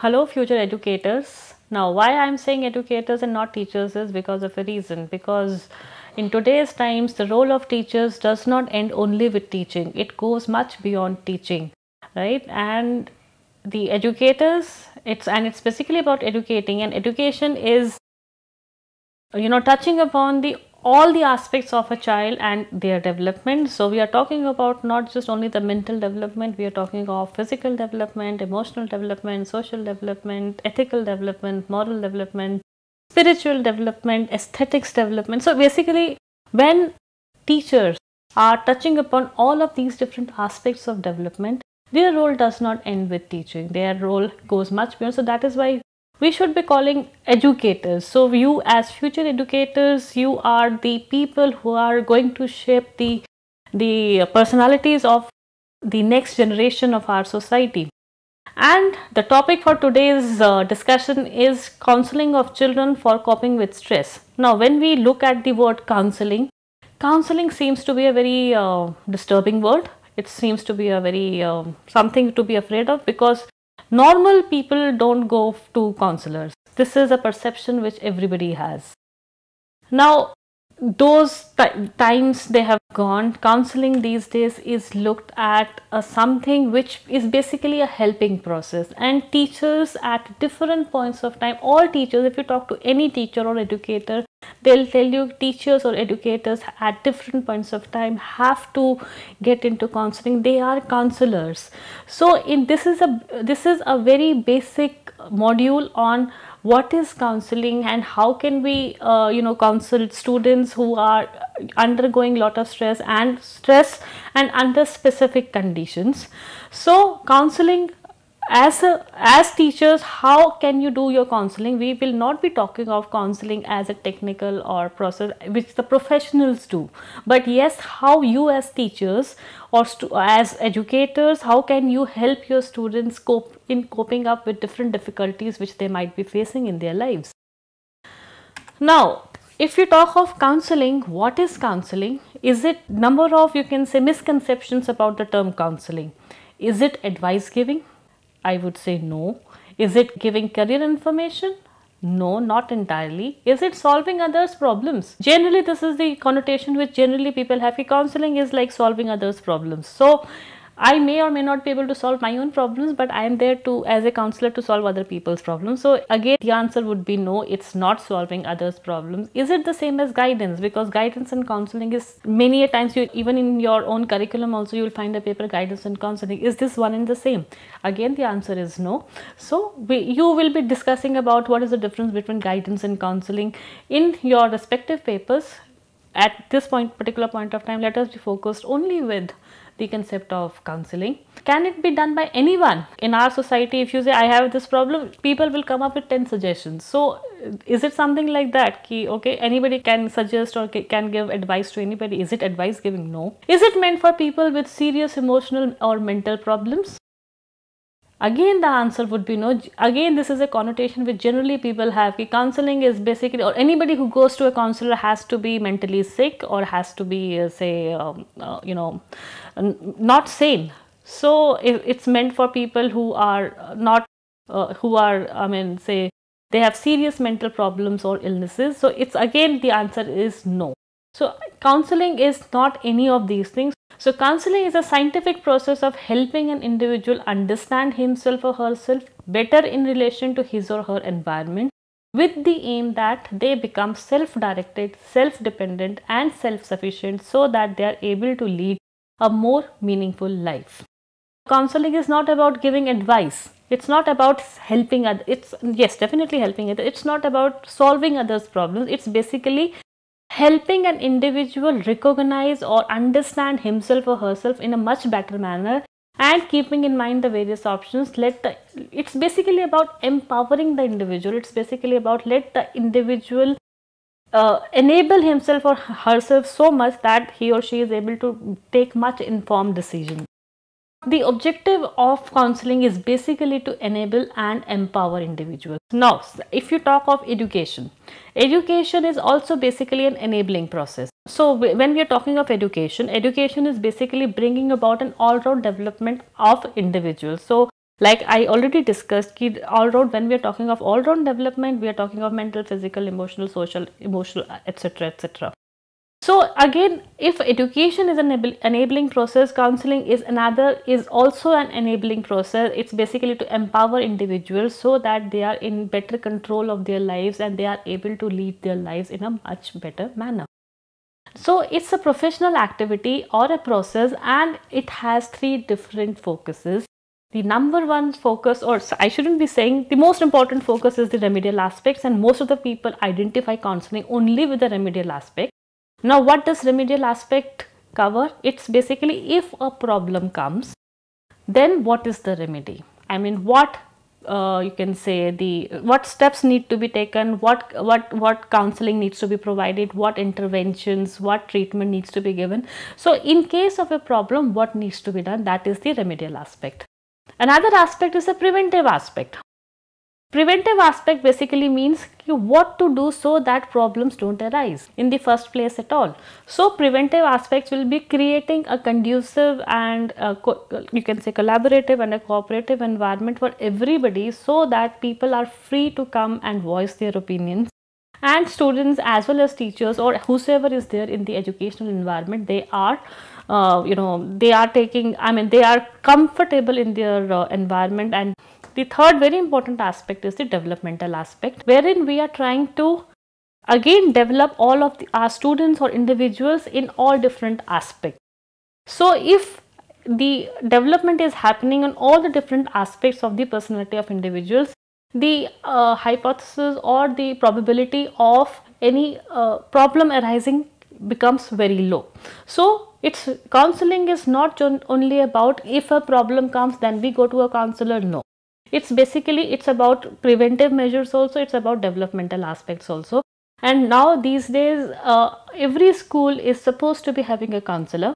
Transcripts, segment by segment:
Hello, future educators. Now, why I'm saying educators and not teachers is because of a reason. Because in today's times, the role of teachers does not end only with teaching, it goes much beyond teaching, right? And the educators, it's basically about educating, and education is touching upon the all the aspects of a child and their development. So we are talking about not just only the mental development, we are talking of physical development, emotional development, social development, ethical development, moral development, spiritual development, aesthetics development. So basically, when teachers are touching upon all of these different aspects of development, their role does not end with teaching, their role goes much beyond. So that is why we should be calling educators. So you as future educators, you are the people who are going to shape the personalities of the next generation of our society. And the topic for today's discussion is counseling of children for coping with stress. Now, when we look at the word counseling, counseling seems to be a very disturbing word. It seems to be a very something to be afraid of, because normal people don't go to counselors. This is a perception which everybody has. Now, those times they have gone. Counseling these days is looked at as something which is basically a helping process, and teachers at different points of time, all teachers, if you talk to any teacher or educator, they'll tell you teachers or educators at different points of time have to get into counseling. They are counselors. So this is a very basic module on what is counseling and how can we counsel students who are undergoing lot of stress and under specific conditions. So counseling, as teachers, how can you do your counseling? We will not be talking of counseling as a technical or process which the professionals do, but yes, how you as teachers or as educators, how can you help your students coping up with different difficulties which they might be facing in their lives. Now, if you talk of counseling, what is counseling? Is it number of, you can say, misconceptions about the term counseling? Is it advice giving? I would say no. Is it giving career information? No, not entirely. Is it solving others' problems? Generally, this is the connotation which generally people have. Counseling is like solving others' problems. So, I may or may not be able to solve my own problems, but I am there to, as a counselor, to solve other people's problems. So again, the answer would be no, it's not solving others' problems. Is it the same as guidance? Because guidance and counseling is many a times, even in your own curriculum also, you will find a paper guidance and counseling. Is this one and the same? Again, the answer is no. So you will be discussing about what is the difference between guidance and counseling in your respective papers. At this particular point of time, let us be focused only with the concept of counseling. Can it be done by anyone in our society? If you say I have this problem, people will come up with 10 suggestions. So is it something like that? Okay, anybody can suggest or can give advice to anybody. Is it advice giving? No. Is it meant for people with serious emotional or mental problems? Again, the answer would be no. Again, this is a connotation which generally people have. Counseling is basically, or anybody who goes to a counselor has to be mentally sick or has to be, not sane. So it's meant for people who are not, they have serious mental problems or illnesses. So it's again, the answer is no. So counseling is not any of these things. So counseling is a scientific process of helping an individual understand himself or herself better in relation to his or her environment, with the aim that they become self-directed, self-dependent and self-sufficient, so that they are able to lead a more meaningful life. Counseling is not about giving advice. It's not about helping others. It's, yes, definitely helping others. It's not about solving others' problems. It's basically helping an individual recognize or understand himself or herself in a much better manner, and keeping in mind the various options. It's basically about empowering the individual. It's basically about let the individual enable himself or herself so much that he or she is able to take much informed decisions. The objective of counseling is basically to enable and empower individuals. Now, if you talk of education, education is also basically an enabling process. So when we are talking of education, education is basically bringing about an all-round development of individuals. So Like I already discussed, ki all round, when we are talking of all round development, we are talking of mental, physical, emotional, social, emotional, etc., etc. So again, if education is an enabling process, counseling is another, is also an enabling process. It's basically to empower individuals so that they are in better control of their lives and they are able to lead their lives in a much better manner. So it's a professional activity or a process, and it has three different focuses. The number one focus, or I shouldn't be saying, the most important focus is the remedial aspects, and most of the people identify counseling only with the remedial aspect. Now, what does remedial aspect cover? It's basically if a problem comes, then what is the remedy? I mean, what you can say, the what steps need to be taken, what counseling needs to be provided, what interventions, what treatment needs to be given. So in case of a problem, what needs to be done, that is the remedial aspect. Another aspect is the preventive aspect. Preventive aspect basically means what to do so that problems don't arise in the first place at all. So preventive aspects will be creating a conducive and you can say collaborative and a cooperative environment for everybody, so that people are free to come and voice their opinions, and students as well as teachers or whosoever is there in the educational environment, they are they are taking, I mean, they are comfortable in their environment. And the third very important aspect is the developmental aspect, wherein we are trying to again develop all of our students or individuals in all different aspects. So if the development is happening on all the different aspects of the personality of individuals, the hypothesis or the probability of any problem arising becomes very low. So it's counseling is not only about if a problem comes then we go to a counselor. No, it's basically, it's about preventive measures also, it's about developmental aspects also. And now these days every school is supposed to be having a counselor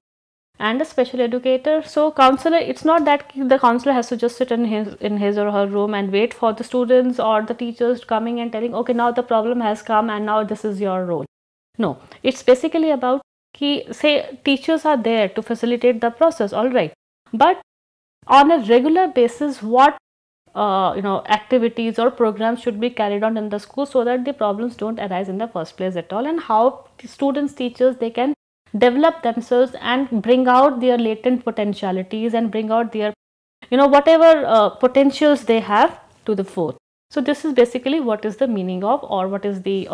and a special educator. So counselor, it's not that the counselor has to just sit in his or her room and wait for the students or the teachers coming and telling, okay, now the problem has come and now this is your role. No, it's basically about say teachers are there to facilitate the process, all right, but on a regular basis, what activities or programs should be carried on in the school so that the problems don't arise in the first place at all, and how the students, teachers, they can develop themselves and bring out their latent potentialities and bring out their whatever potentials they have to the fore. So this is basically what is the meaning of, or what is the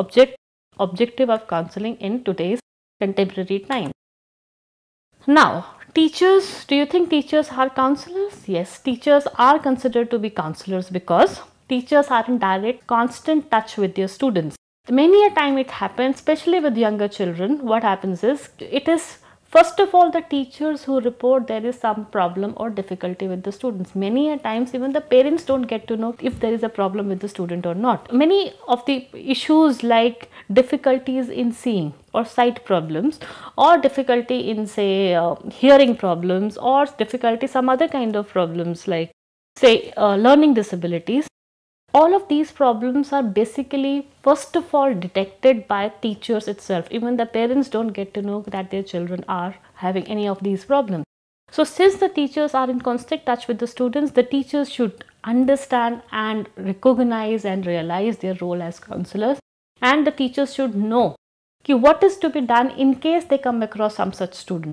objective of counseling in today's contemporary time. Now, teachers, do you think teachers are counselors? Yes, teachers are considered to be counselors because teachers are in direct, constant touch with their students. Many a time it happens, especially with younger children, what happens is, it is first of all the teachers who report there is some problem or difficulty with the students. Many a times even the parents don't get to know if there is a problem with the student or not. Many of the issues like difficulties in seeing or sight problems, or difficulty in say hearing problems, or difficulty some other kind of problems like say learning disabilities, all of these problems are basically first of all detected by teachers itself. Even the parents don't get to know that their children are having any of these problems. So since the teachers are in constant touch with the students, the teachers should understand and recognize and realize their role as counselors, and the teachers should know what is to be done in case they come across some such student.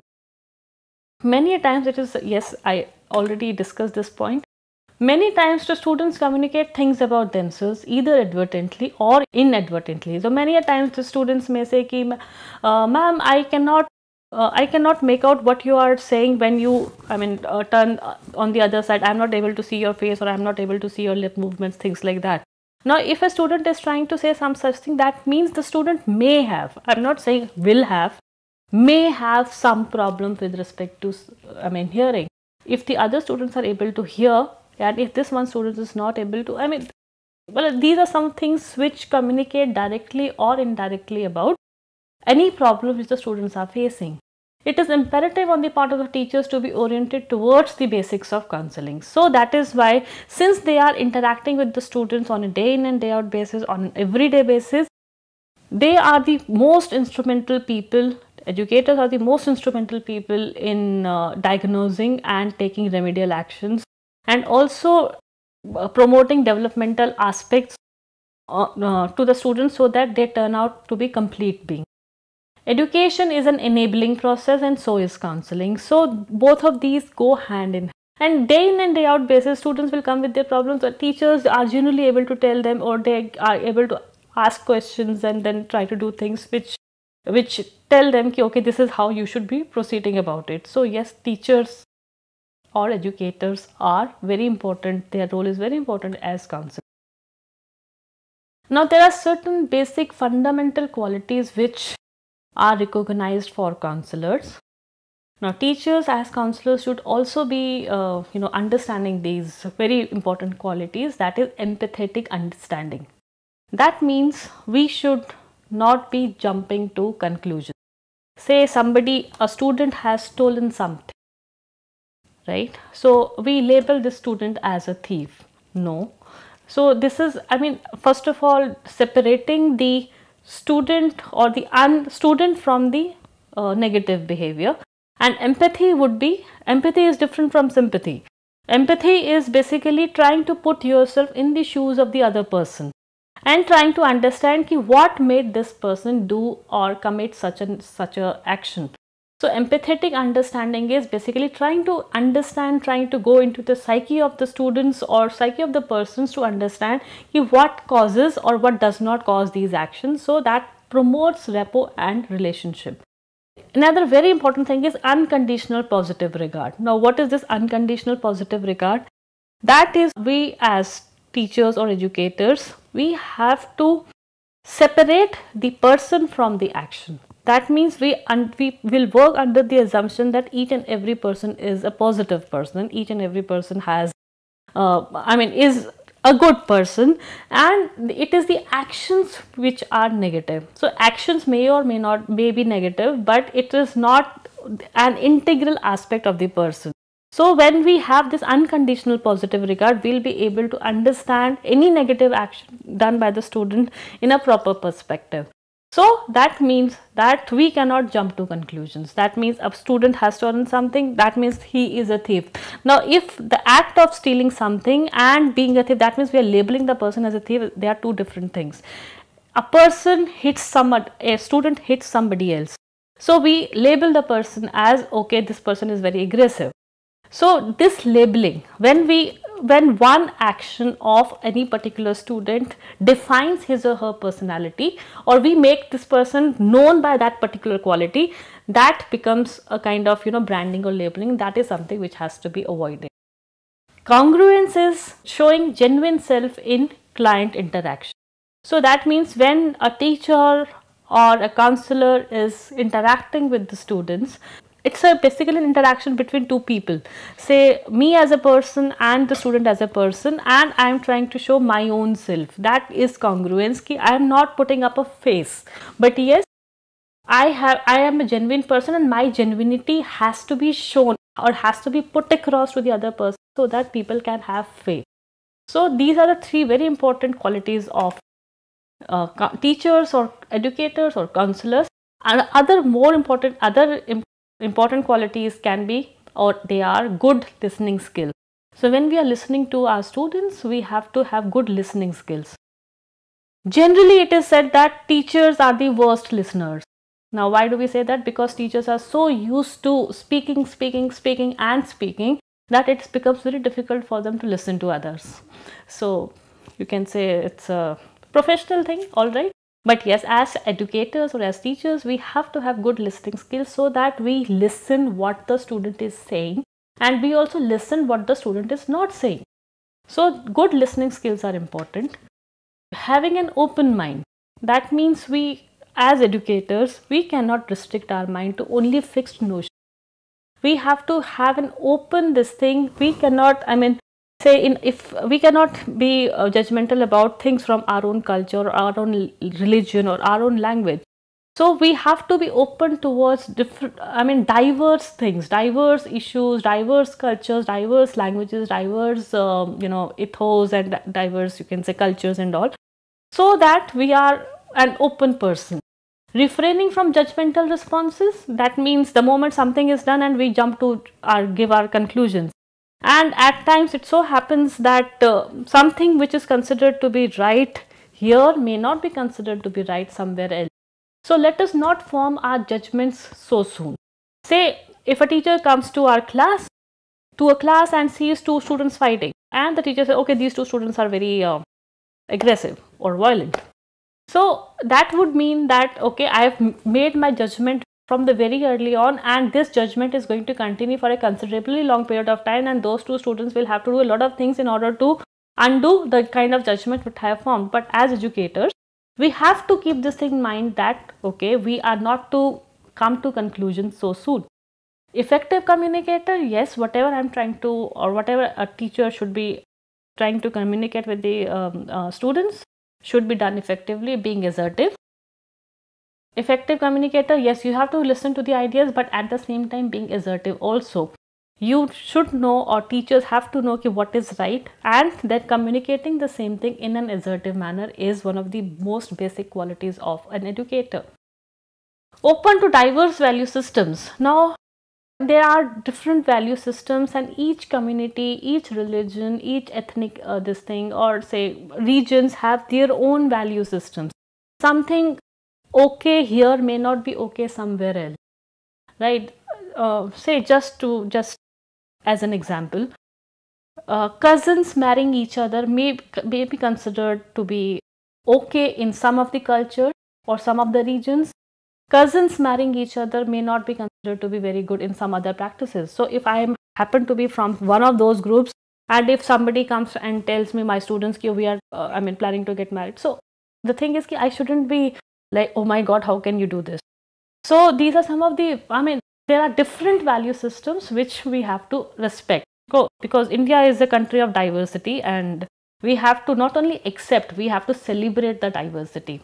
Many a times it is, yes, I already discussed this point. Many times the students communicate things about themselves either advertently or inadvertently. So many a times the students may say, ma'am, I cannot make out what you are saying when you, turn on the other side. I am not able to see your face, or I am not able to see your lip movements, things like that. Now, if a student is trying to say some such thing, that means the student may have, I am not saying will have, may have some problem with respect to, hearing. If the other students are able to hear, and if this one student is not able to, well, these are some things which communicate directly or indirectly about any problem which the students are facing. It is imperative on the part of the teachers to be oriented towards the basics of counseling. So that is why, since they are interacting with the students on a day in and day out basis, on an everyday basis, they are the most instrumental people. Educators are the most instrumental people in diagnosing and taking remedial actions and also promoting developmental aspects to the students so that they turn out to be complete beings. Education is an enabling process and so is counseling. So both of these go hand in hand. And day in and day out basis, students will come with their problems, but teachers are generally able to tell them, or they are able to ask questions and then try to do things which tell them ki, okay, this is how you should be proceeding about it. So yes, teachers or educators are very important. Their role is very important as counselors. Now there are certain basic fundamental qualities which are recognized for counselors. Now teachers as counselors should also be understanding these very important qualities, that is empathetic understanding. That means we should not be jumping to conclusions. Say a student has stolen something, right? So we label this student as a thief. No. So this is, first of all, separating the student or the student from the negative behavior. And empathy is different from sympathy. Empathy is basically trying to put yourself in the shoes of the other person and trying to understand what made this person do or commit such a action. So empathetic understanding is basically trying to understand, trying to go into the psyche of the students or psyche of the persons to understand what causes or what does not cause these actions. So that promotes rapport and relationship. Another very important thing is unconditional positive regard. Now, what is this unconditional positive regard? That is, we as teachers or educators, we have to separate the person from the action. That means we will work under the assumption that each and every person is a positive person. Each and every person has, is a good person, and it is the actions which are negative. So actions may or may be negative, but it is not an integral aspect of the person. So when we have this unconditional positive regard, we'll be able to understand any negative action done by the student in a proper perspective. So that means that we cannot jump to conclusions. That means a student has stolen something, that means he is a thief. Now if the act of stealing something and being a thief, that means we are labeling the person as a thief. They are two different things. A student hits somebody else. So we label the person as, okay, this person is very aggressive. So this labeling, when one action of any particular student defines his or her personality, or we make this person known by that particular quality, that becomes a kind of branding or labeling. That is something which has to be avoided. Congruence is showing genuine self in client interaction. So that means when a teacher or a counselor is interacting with the students, it's basically an interaction between two people, say me as a person and the student as a person, and I am trying to show my own self. That is congruence, ki I am not putting up a face, but yes, I am a genuine person and my genuinity has to be shown or has to be put across to the other person so that people can have faith. So these are the three very important qualities of teachers or educators or counselors. And other important qualities can be, or they are, good listening skills. So when we are listening to our students, we have to have good listening skills. Generally it is said that teachers are the worst listeners. Now why do we say that? Because teachers are so used to speaking that it becomes very difficult for them to listen to others. So you can say it's a professional thing, all right. But yes, as educators or as teachers, we have to have good listening skills so that we listen what the student is saying and we also listen what the student is not saying. So good listening skills are important. Having an open mind, that means we as educators, we cannot restrict our mind to only fixed notions. We have to have an open thing. We cannot, if we cannot be judgmental about things from our own culture or our own religion or our own language. So we have to be open towards diverse things, diverse issues, diverse cultures, diverse languages, diverse ethos and diverse, you can say, cultures and all, so that we are an open person. Refraining from judgmental responses, that means the moment something is done and we jump to give our conclusions. And at times it so happens that something which is considered to be right here may not be considered to be right somewhere else. So let us not form our judgments so soon. Say if a teacher comes to our class, to a class, and sees two students fighting, and the teacher says, okay, these two students are very aggressive or violent. So that would mean that, okay, I have made my judgment from the very early on, and this judgment is going to continue for a considerably long period of time, and those two students will have to do a lot of things in order to undo the kind of judgment which I have formed. But as educators, we have to keep this thing in mind that, okay, we are not to come to conclusions so soon. Effective communicator, yes, whatever I'm trying to, or whatever a teacher should be trying to communicate with the students should be done effectively, being assertive. Effective communicator, yes, you have to listen to the ideas, but at the same time being assertive also. You should know, or teachers have to know, what is right, and that communicating the same thing in an assertive manner is one of the most basic qualities of an educator. Open to diverse value systems. Now, there are different value systems, and each community, each religion, each ethnic this thing, or say regions have their own value systems. Something okay here may not be okay somewhere else, right? Say just as an example, cousins marrying each other may be considered to be okay in some of the culture or some of the regions. Cousins marrying each other may not be considered to be very good in some other practices. So if I happen to be from one of those groups, and if somebody comes and tells me, my students, we are planning to get married, so the thing is I shouldn't be like, oh my god, how can you do this? So these are some of the, there are different value systems which we have to respect, because India is a country of diversity, and we have to not only accept, we have to celebrate the diversity.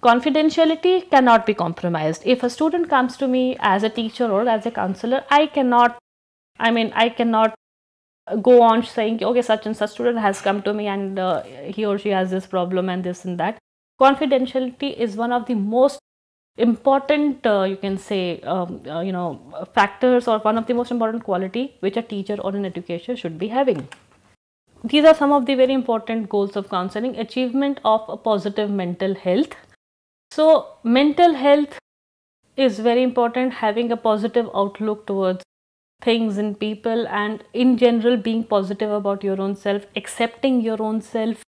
Confidentiality cannot be compromised. If a student comes to me as a teacher or as a counselor, I cannot go on saying, okay, such and such student has come to me, and he or she has this problem and this and that. Confidentiality is one of the most important, you can say, factors, or one of the most important quality which a teacher or an educator should be having. These are some of the very important goals of counseling. Achievement of a positive mental health. So mental health is very important, having a positive outlook towards things and people, and in general being positive about your own self, accepting your own self,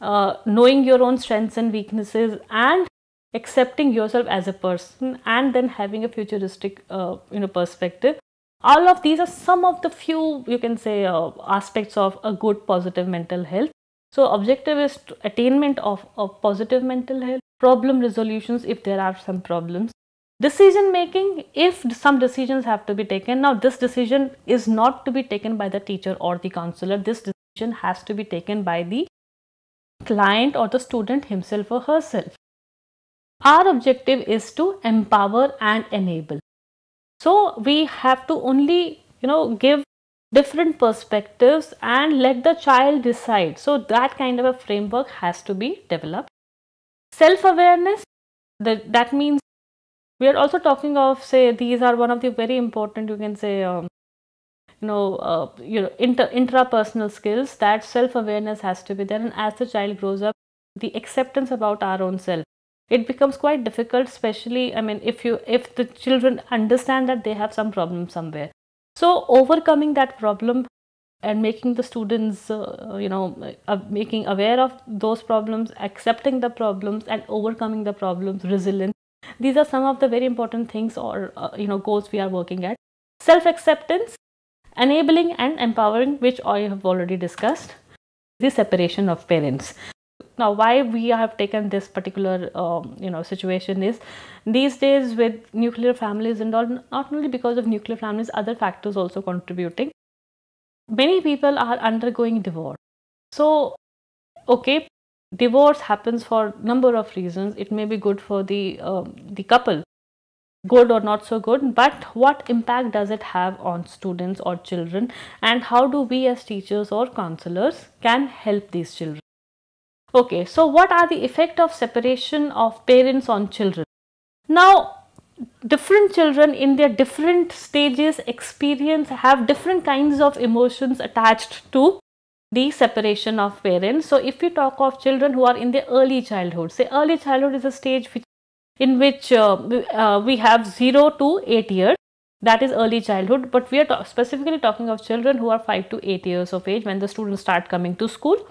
knowing your own strengths and weaknesses, and accepting yourself as a person, and then having a futuristic perspective. All of these are some of the few, you can say, aspects of a good positive mental health. So objective is attainment of positive mental health. Problem resolutions if there are some problems. Decision making, if some decisions have to be taken. Now this decision is not to be taken by the teacher or the counselor. This decision has to be taken by the client or the student himself or herself. Our objective is to empower and enable. So we have to only give different perspectives and let the child decide. So that kind of a framework has to be developed. Self-awareness, that means we are also talking of, say, these are one of the very important, you can say, intrapersonal skills. That self-awareness has to be there, and as the child grows up, the acceptance about our own self, it becomes quite difficult, especially if the children understand that they have some problem somewhere. So overcoming that problem and making the students making aware of those problems, accepting the problems and overcoming the problems, resilience, these are some of the very important things, or goals we are working at. Self acceptance, enabling and empowering, which I have already discussed. The separation of parents. Now why we have taken this particular situation is, these days with nuclear families and all, not only because of nuclear families, other factors also contributing, many people are undergoing divorce. So okay, divorce happens for number of reasons. It may be good for the couple, good or not so good, but what impact does it have on students or children, and how do we as teachers or counselors can help these children? Okay, so what are the effect of separation of parents on children? Now different children in their different stages have different kinds of emotions attached to the separation of parents. So if we talk of children who are in the early childhood, say early childhood is a stage in which we have 0 to 8 years, that is early childhood, but we are specifically talking of children who are 5 to 8 years of age when the students start coming to school.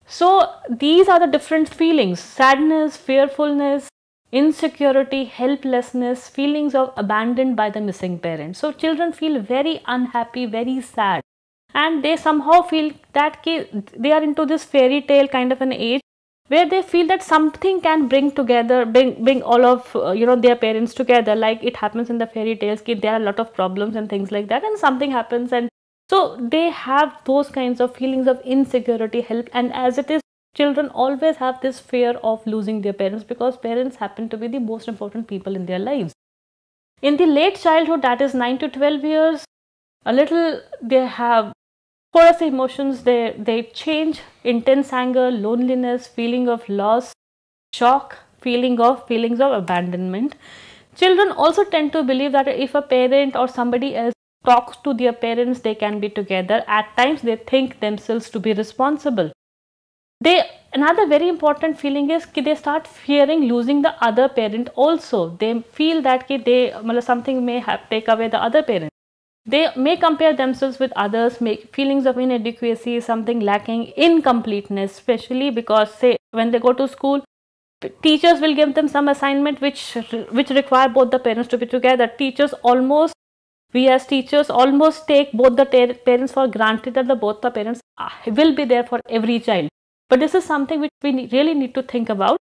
So these are the different feelings: sadness, fearfulness, insecurity, helplessness, feelings of abandoned by the missing parent. So children feel very unhappy, very sad, and they somehow feel that they are into this fairy tale kind of an age where they feel that something can bring all of their parents together, like it happens in the fairy tales. There are a lot of problems and things like that, and something happens, and so they have those kinds of feelings of insecurity, help, and as it is, children always have this fear of losing their parents because parents happen to be the most important people in their lives. In the late childhood, that is 9 to 12 years, they have chorus emotions, they change: intense anger, loneliness, feeling of loss, shock, feelings of abandonment. Children also tend to believe that if a parent or somebody else talks to their parents, they can be together. At times they think themselves to be responsible. Another very important feeling is they start fearing losing the other parent also. They feel that something may take away the other parent. They may compare themselves with others, make feelings of inadequacy, something lacking, incompleteness, especially because, say, when they go to school, teachers will give them some assignment which require both the parents to be together. We as teachers almost take both the parents for granted, that both the parents will be there for every child. But this is something which we really need to think about.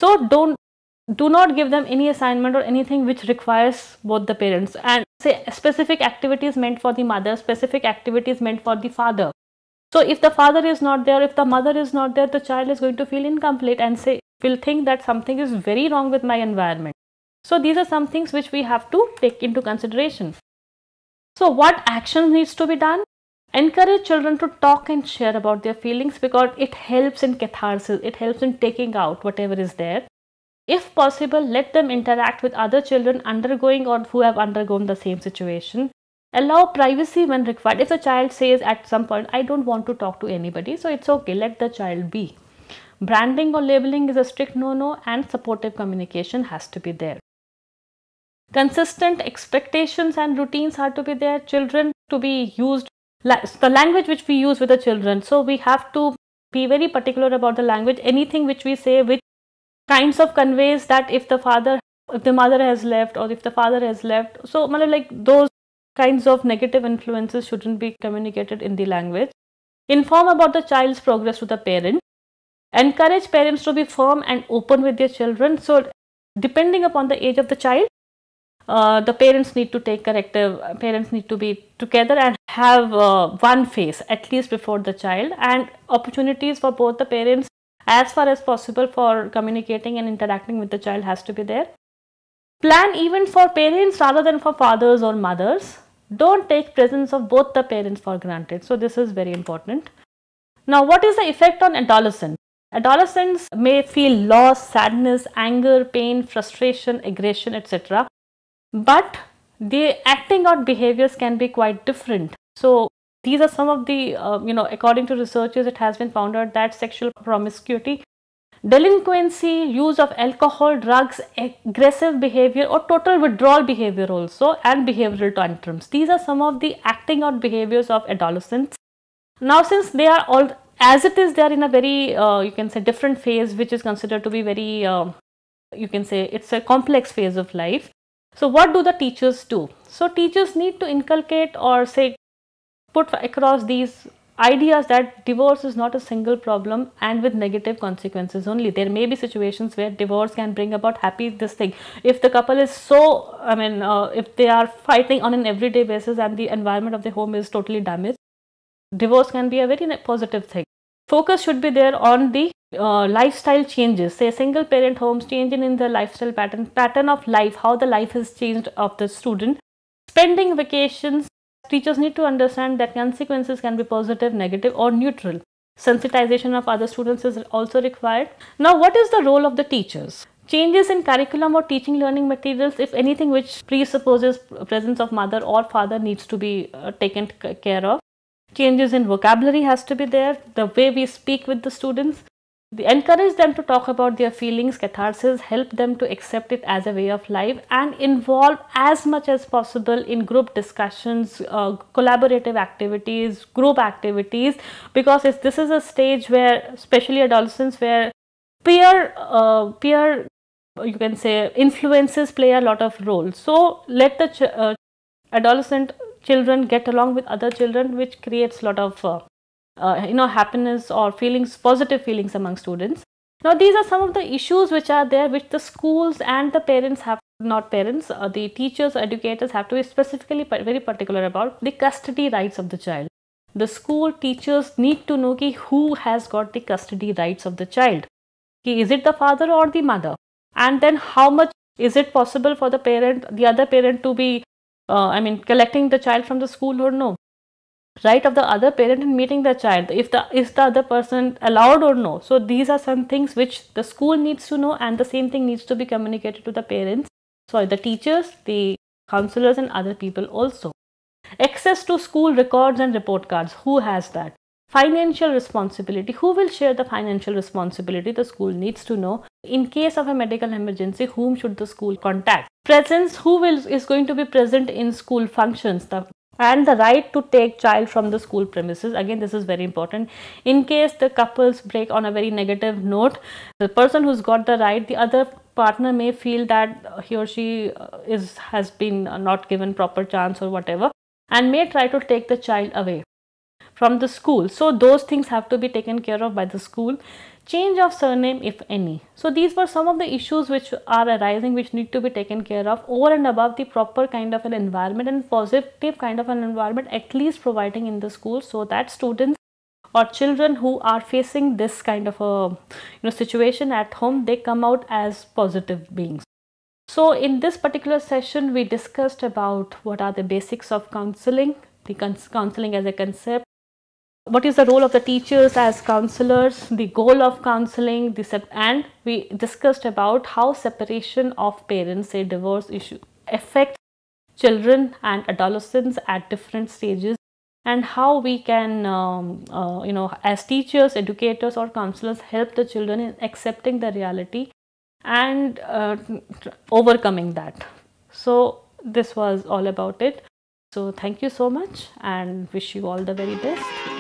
So do not give them any assignment or anything which requires both the parents, and say specific activities meant for the mother, specific activities meant for the father. So if the father is not there, if the mother is not there, the child is going to feel incomplete and will think that something is very wrong with my environment. So these are some things which we have to take into consideration. So what action needs to be done? Encourage children to talk and share about their feelings because it helps in catharsis, it helps in taking out whatever is there. If possible, let them interact with other children undergoing or who have undergone the same situation. Allow privacy when required. If the child says at some point, I don't want to talk to anybody, so it's okay, let the child be. Branding or labeling is a strict no-no, and supportive communication has to be there. Consistent expectations and routines are to be there. Children to be used, the language which we use with the children. So we have to be very particular about the language. Anything which we say which kinds of conveys that if the mother has left or if the father has left. So like those kinds of negative influences shouldn't be communicated in the language. Inform about the child's progress to the parent. Encourage parents to be firm and open with their children. So depending upon the age of the child, the parents need to take corrective, parents need to be together and have one face at least before the child, and opportunities for both the parents as far as possible for communicating and interacting with the child has to be there. Plan events for parents rather than for fathers or mothers. Don't take presence of both the parents for granted. So this is very important. Now, what is the effect on adolescents? Adolescents may feel loss, sadness, anger, pain, frustration, aggression, etc. But the acting out behaviors can be quite different. So these are some of the, according to researchers, it has been found out that sexual promiscuity, delinquency, use of alcohol, drugs, aggressive behavior or total withdrawal behavior also, and behavioral tantrums. These are some of the acting out behaviors of adolescents. Now, since they are all, as it is, they are in a very, you can say, different phase, which is considered to be very, you can say, it's a complex phase of life. So what do the teachers do? So teachers need to inculcate or say put across these ideas that divorce is not a single problem and with negative consequences only. There may be situations where divorce can bring about this thing. If the couple is so, if they are fighting on an everyday basis and the environment of the home is totally damaged, divorce can be a very positive thing. Focus should be there on the lifestyle changes, say single parent homes, changing in the lifestyle pattern of life, how the life has changed of the student. Spending vacations, teachers need to understand that consequences can be positive, negative or neutral. Sensitization of other students is also required. Now, what is the role of the teachers? Changes in curriculum or teaching learning materials, if anything which presupposes presence of mother or father, needs to be taken care of. Changes in vocabulary has to be there, the way we speak with the students. Encourage them to talk about their feelings, catharsis, help them to accept it as a way of life, and involve as much as possible in group discussions, collaborative activities, group activities, because this is a stage where, especially adolescents, where peer you can say influences play a lot of role. So let the adolescent children get along with other children, which creates a lot of happiness or feelings, positive feelings among students. Now these are some of the issues which are there, which the schools and the parents have, not parents, the teachers, educators have to be specifically very particular about. The custody rights of the child. The school teachers need to know who has got the custody rights of the child. Is it the father or the mother? And then how much is it possible for the other parent to be collecting the child from the school or no? Right of the other parent in meeting the child, is the other person allowed or no? So these are some things which the school needs to know, and the same thing needs to be communicated to the parents, so the teachers, the counselors and other people also. Access to school records and report cards, who has that? Financial responsibility, who will share the financial responsibility? The school needs to know. In case of a medical emergency, whom should the school contact? Presence, who is going to be present in school functions? And the right to take child from the school premises. Again, this is very important. In case the couples break on a very negative note, the person who's got the right, the other partner may feel that he or she has been not given proper chance or whatever, and may try to take the child away from the school. So those things have to be taken care of by the school. Change of surname, if any. So these were some of the issues which are arising, which need to be taken care of over and above the proper kind of an environment and positive kind of an environment, at least providing in the school, so that students or children who are facing this kind of a situation at home, they come out as positive beings. So in this particular session, we discussed about what are the basics of counseling, the counseling as a concept, what is the role of the teachers as counselors, the goal of counseling, and we discussed about how separation of parents, say divorce issue, affects children and adolescents at different stages, and how we can as teachers, educators or counselors help the children in accepting the reality and overcoming that. So this was all about it. So thank you so much and wish you all the very best.